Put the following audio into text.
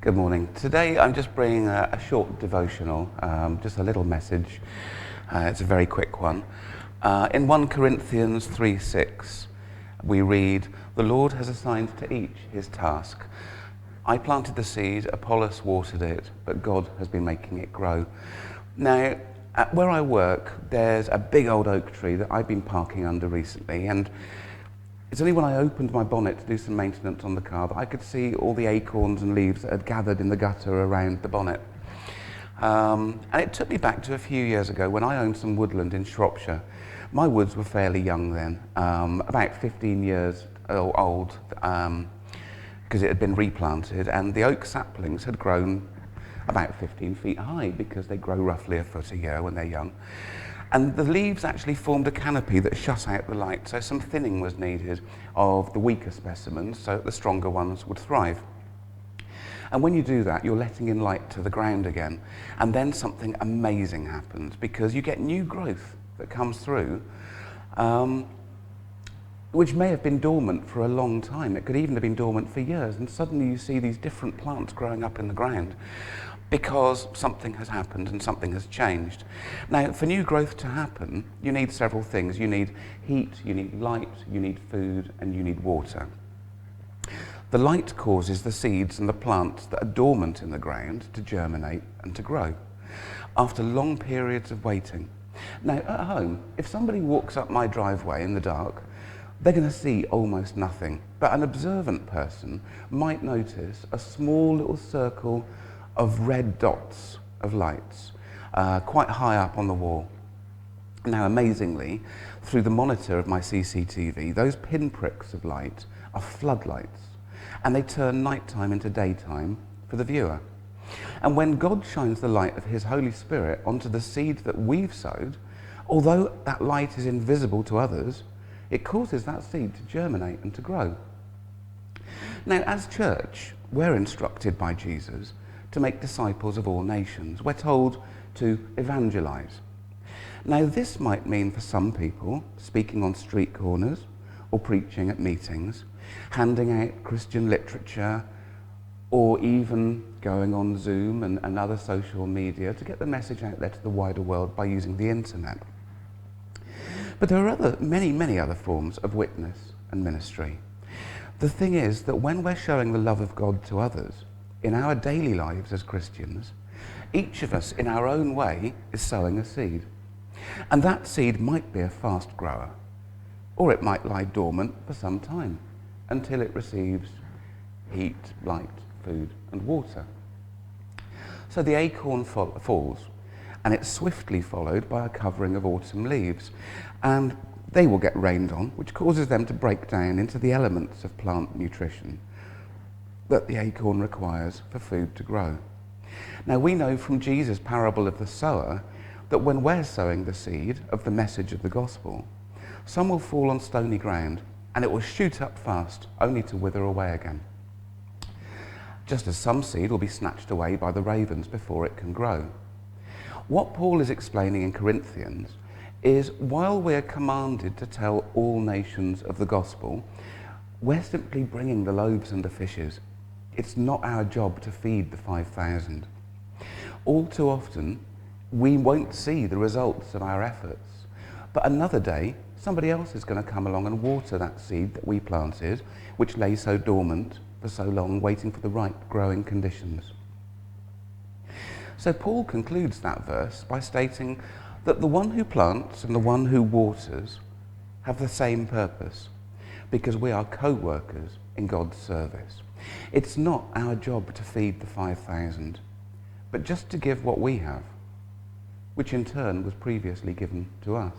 Good morning. Today I'm just bringing a short devotional, just a little message. It's a very quick one. In 1 Corinthians 3:6, we read, "The Lord has assigned to each his task. I planted the seed, Apollos watered it, but God has been making it grow." Now, where I work, there's a big old oak tree that I've been parking under recently, and it's only when I opened my bonnet to do some maintenance on the car that I could see all the acorns and leaves that had gathered in the gutter around the bonnet. And it took me back to a few years ago when I owned some woodland in Shropshire. My woods were fairly young then, about 15 years old, because it had been replanted, and the oak saplings had grown about 15 feet high because they grow roughly a foot a year when they're young. And the leaves actually formed a canopy that shut out the light, so some thinning was needed of the weaker specimens so that the stronger ones would thrive. And when you do that, you're letting in light to the ground again. And then something amazing happens, because you get new growth that comes through, which may have been dormant for a long time. It could even have been dormant for years, and suddenly you see these different plants growing up in the ground, because something has happened and something has changed. Now, for new growth to happen, you need several things. You need heat, you need light, you need food, and you need water. The light causes the seeds and the plants that are dormant in the ground to germinate and to grow after long periods of waiting. Now, at home, if somebody walks up my driveway in the dark, they're going to see almost nothing. But an observant person might notice a small little circle of red dots of lights quite high up on the wall. Now, amazingly, through the monitor of my CCTV, those pinpricks of light are floodlights, and they turn nighttime into daytime for the viewer. And when God shines the light of his Holy Spirit onto the seed that we've sowed, although that light is invisible to others, it causes that seed to germinate and to grow. Now, as church, we're instructed by Jesus to make disciples of all nations. We're told to evangelize. Now, this might mean for some people speaking on street corners or preaching at meetings, handing out Christian literature, or even going on Zoom and other social media to get the message out there to the wider world by using the internet. But there are many other forms of witness and ministry. The thing is that when we're showing the love of God to others, in our daily lives as Christians, each of us in our own way is sowing a seed. And that seed might be a fast grower, or it might lie dormant for some time until it receives heat, light, food and water. So the acorn falls, and it's swiftly followed by a covering of autumn leaves, and they will get rained on, which causes them to break down into the elements of plant nutrition that the acorn requires for food to grow. Now, we know from Jesus' parable of the sower that when we're sowing the seed of the message of the gospel, some will fall on stony ground and it will shoot up fast, only to wither away again. Just as some seed will be snatched away by the ravens before it can grow. What Paul is explaining in Corinthians is, while we're commanded to tell all nations of the gospel, we're simply bringing the loaves and the fishes. It's not our job to feed the 5,000. All too often, we won't see the results of our efforts. But another day, somebody else is going to come along and water that seed that we planted, which lay so dormant for so long, waiting for the right growing conditions. So Paul concludes that verse by stating that the one who plants and the one who waters have the same purpose, because we are co-workers in God's service. It's not our job to feed the 5,000, but just to give what we have, which in turn was previously given to us.